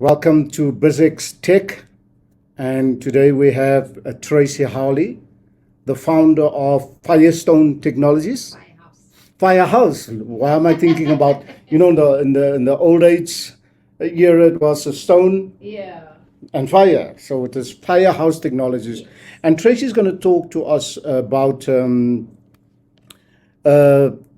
Welcome to BizX Tech, and today we have Tracy Harley, the founder of Firestone Technologies. Firehouse. Why am I thinking about, in the old age era it was a stone and fire. So it is Firehouse Technologies. And Tracy's going to talk to us about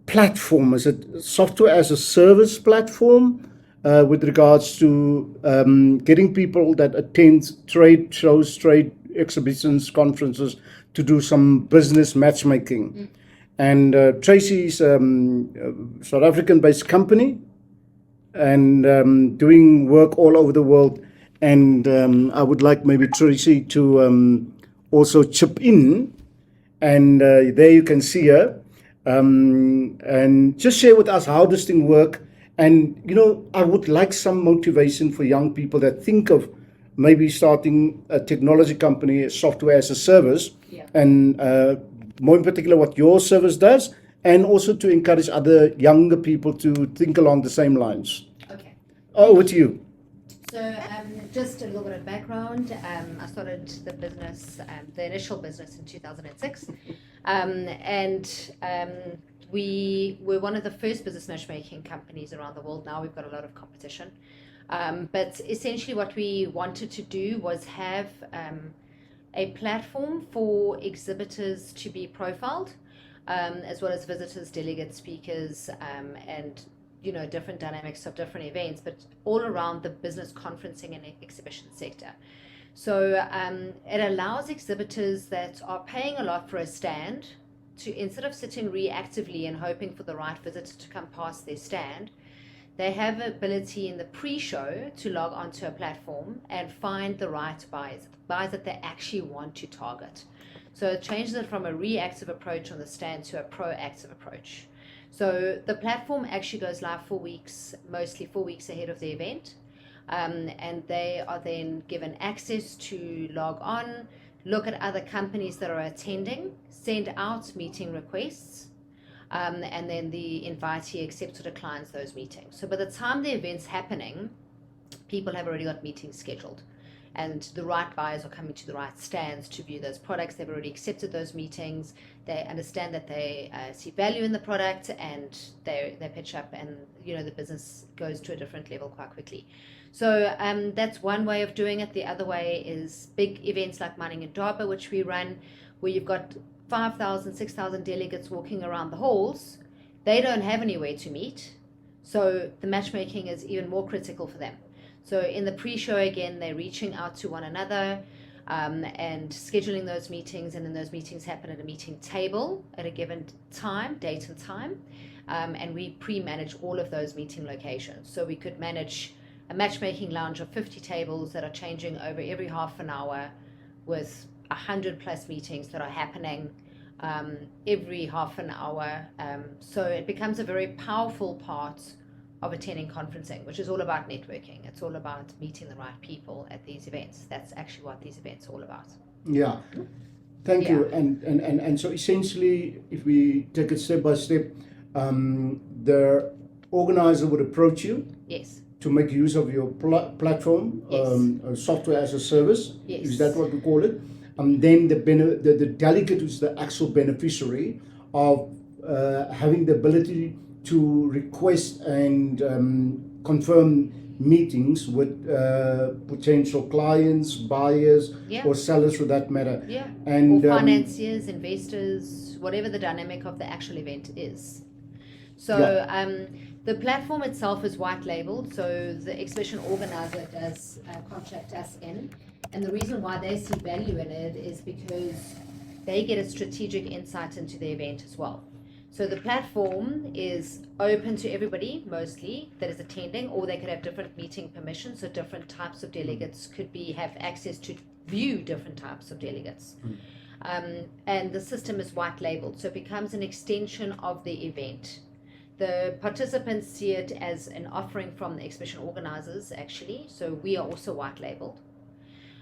platform. Is it software as a service platform with regards to getting people that attend trade shows, trade exhibitions, conferences to do some business matchmaking? And Tracy's a South African-based company and doing work all over the world. And I would like maybe Tracy to also chip in. And there you can see her. And just share with us how this thing works. And, I would like some motivation for young people that think of maybe starting a technology company, a software as a service, and more in particular what your service does, and also to encourage other younger people to think along the same lines. Okay. Over to you. So just a little bit of background. I started the business, the initial business in 2006. We were one of the first business matchmaking companies around the world. Now we've got a lot of competition. But essentially what we wanted to do was have a platform for exhibitors to be profiled, as well as visitors, delegates, speakers, and different dynamics of different events, but all around the business conferencing and exhibition sector. So it allows exhibitors that are paying a lot for a stand to, instead of sitting reactively and hoping for the right visitor to come past their stand, they have ability in the pre-show to log onto a platform and find the right buyers that they actually want to target. So it changes it from a reactive approach on the stand to a proactive approach. So the platform actually goes live 4 weeks, mostly 4 weeks ahead of the event. And they are then given access to log on, look at other companies that are attending, send out meeting requests, and then the invitee accepts or declines those meetings. So by the time the event's happening, people have already got meetings scheduled, and the right buyers are coming to the right stands to view those products. They've already accepted those meetings. They understand that they see value in the product, and they pitch up, and the business goes to a different level quite quickly. So that's one way of doing it. The other way is big events like Mining in Durban, which we run, where you've got 5,000, 6,000 delegates walking around the halls. They don't have anywhere to meet, so the matchmaking is even more critical for them. So in the pre-show, again, they're reaching out to one another and scheduling those meetings, and then those meetings happen at a meeting table at a given time, date and time, and we pre-manage all of those meeting locations. So we could manage a matchmaking lounge of 50 tables that are changing over every half an hour, with 100 plus meetings that are happening every half an hour. So it becomes a very powerful part of attending conferencing, which is all about networking. It's all about meeting the right people at these events. That's actually what these events are all about. Yeah. Thank you. And so essentially, if we take it step by step, the organizer would approach you. Yes. To make use of your platform, yes. Software as a service. Yes. Is that what we call it? Then the delegate, who's the actual beneficiary of having the ability to request and confirm meetings with potential clients, buyers, or sellers for that matter. Yeah. And or financiers, investors, whatever the dynamic of the actual event is. So the platform itself is white labeled, so the exhibition organizer does contract us in. And the reason why they see value in it is because they get a strategic insight into the event as well. So the platform is open to everybody, mostly, that is attending, or they could have different meeting permissions, so different types of delegates could have access to view different types of delegates. And the system is white labeled, so it becomes an extension of the event. The participants see it as an offering from the exhibition organizers, actually, so we are also white labeled.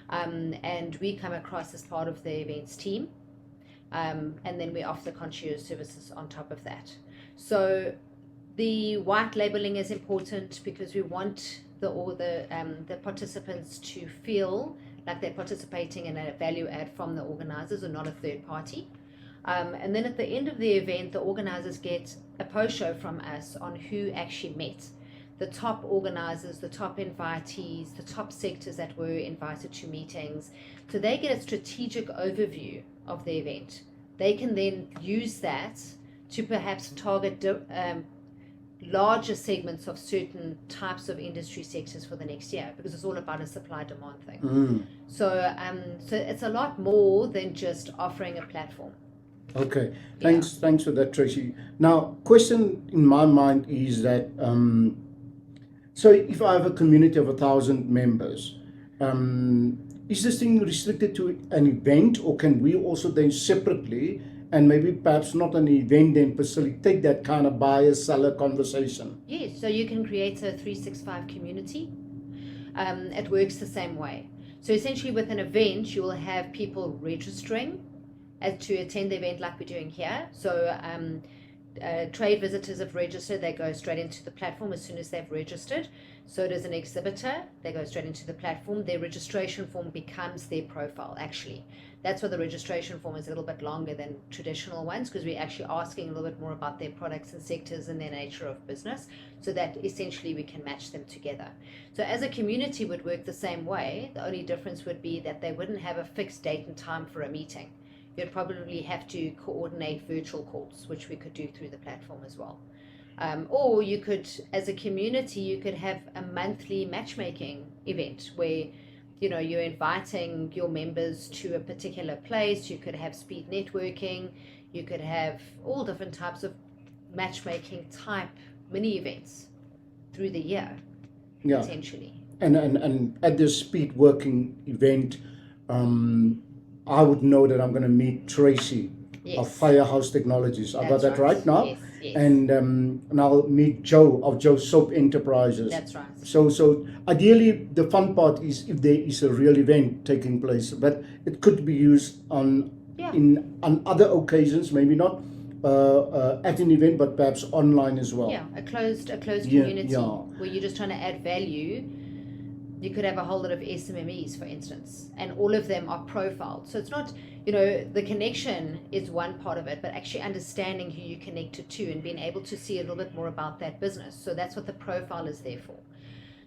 And we come across as part of the events team. And then we offer the concierge services on top of that. So the white labeling is important because we want the participants to feel like they're participating in a value add from the organisers or not a third party. And then at the end of the event, the organisers get a post show from us on who actually met. The top organisers, the top invitees, the top sectors that were invited to meetings. So they get a strategic overview of the event. They can then use that to perhaps target larger segments of certain types of industry sectors for the next year, because it's all about a supply-demand thing. So it's a lot more than just offering a platform. Okay, thanks for that, Tracy. Now, question in my mind is that, so if I have a community of 1,000 members, is this thing restricted to an event, or can we also then separately, and maybe perhaps not an event, then facilitate that kind of buyer-seller conversation? Yes, so you can create a 365 community. It works the same way. So essentially with an event, you will have people registering to attend the event like we're doing here. So trade visitors have registered, they go straight into the platform as soon as they've registered. So does an exhibitor, they go straight into the platform. Their registration form becomes their profile, actually. That's why the registration form is a little bit longer than traditional ones, because we're actually asking a little bit more about their products and sectors and their nature of business, so that essentially we can match them together. So as a community would work the same way. The only difference would be that they wouldn't have a fixed date and time for a meeting. You'd probably have to coordinate virtual calls, which we could do through the platform as well. Or you could, as a community, you could have a monthly matchmaking event where, you know, you're inviting your members to a particular place. You could have speed networking. You could have all different types of matchmaking type mini events through the year, potentially. And at this speed working event, I would know that I'm going to meet Tracy of Firehouse Technologies. I got that right now? Yes, yes. And I'll meet Joe of Joe Soap Enterprises. That's right. So ideally, the fun part is if there is a real event taking place, but it could be used on other occasions, maybe not at an event, but perhaps online as well. Yeah, a closed community where you're just trying to add value. You could have a whole lot of SMMEs, for instance, and all of them are profiled. So it's not, you know, the connection is one part of it, but actually understanding who you connected to and being able to see a little bit more about that business. So that's what the profile is there for.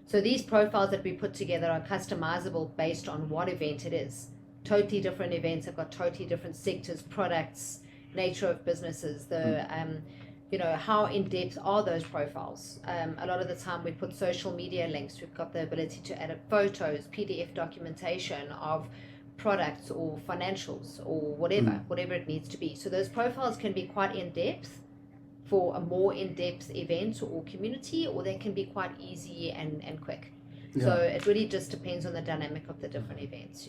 So these profiles that we put together are customizable based on what event it is. Totally different events have got totally different sectors, products, nature of businesses, you know, how in-depth are those profiles? A lot of the time we put social media links. We've got the ability to edit photos, PDF documentation of products or financials or whatever it needs to be. So those profiles can be quite in-depth for a more in-depth event or community, or they can be quite easy and quick. So it really just depends on the dynamic of the different events.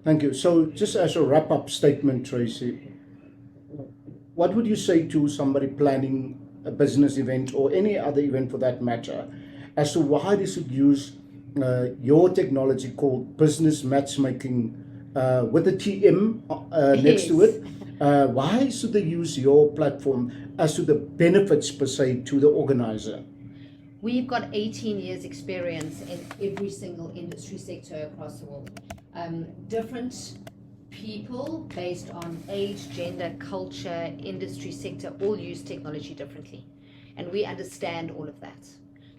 Thank you. So just as a wrap-up statement, Tracy, what would you say to somebody planning a business event or any other event for that matter, as to why they should use your technology called business matchmaking with a TM next to it? Why should they use your platform, as to the benefits per se to the organizer? We've got 18 years experience in every single industry sector across the world. Different people based on age, gender, culture, industry sector all use technology differently, and we understand all of that.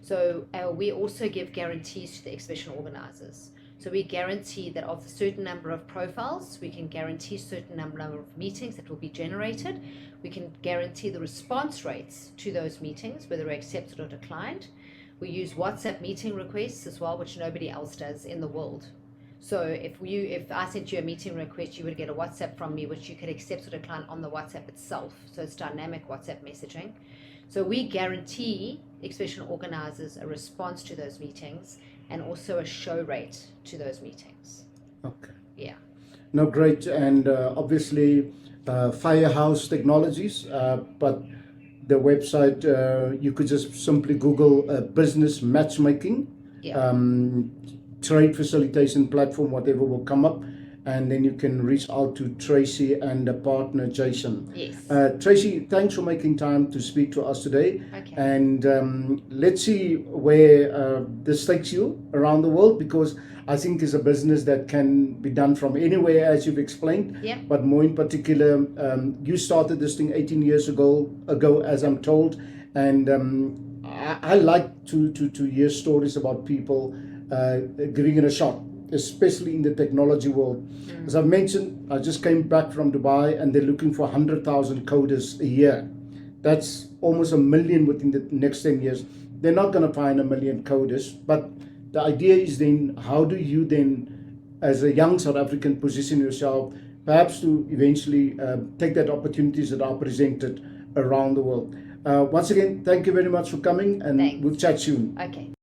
So we also give guarantees to the exhibition organizers. So we guarantee that of a certain number of profiles, we can guarantee a certain number of meetings that will be generated. We can guarantee the response rates to those meetings, whether accepted or declined. We use WhatsApp meeting requests as well, which nobody else does in the world. So if I sent you a meeting request, you would get a WhatsApp from me, which you could accept or decline on the WhatsApp itself. So it's dynamic WhatsApp messaging. So we guarantee exhibition organizers a response to those meetings and also a show rate to those meetings. Okay. Yeah. No, great. And obviously Firehouse Technologies, but the website, you could just simply Google business matchmaking. Trade facilitation platform, whatever will come up, and then you can reach out to Tracy and a partner, Jason. Yes. Tracy, thanks for making time to speak to us today. Okay. And let's see where this takes you around the world, because I think it's a business that can be done from anywhere, as you've explained. Yep. But more in particular, you started this thing 18 years ago, as I'm told. And I like to hear stories about people giving it a shot, especially in the technology world. As I've mentioned, I just came back from Dubai, and they're looking for 100,000 coders a year. That's almost 1 million within the next 10 years. They're not going to find 1 million coders, but the idea is then, how do you then, as a young South African, position yourself perhaps to eventually take that opportunities that are presented around the world. Once again, thank you very much for coming, and Thanks. we'll chat soon. Okay.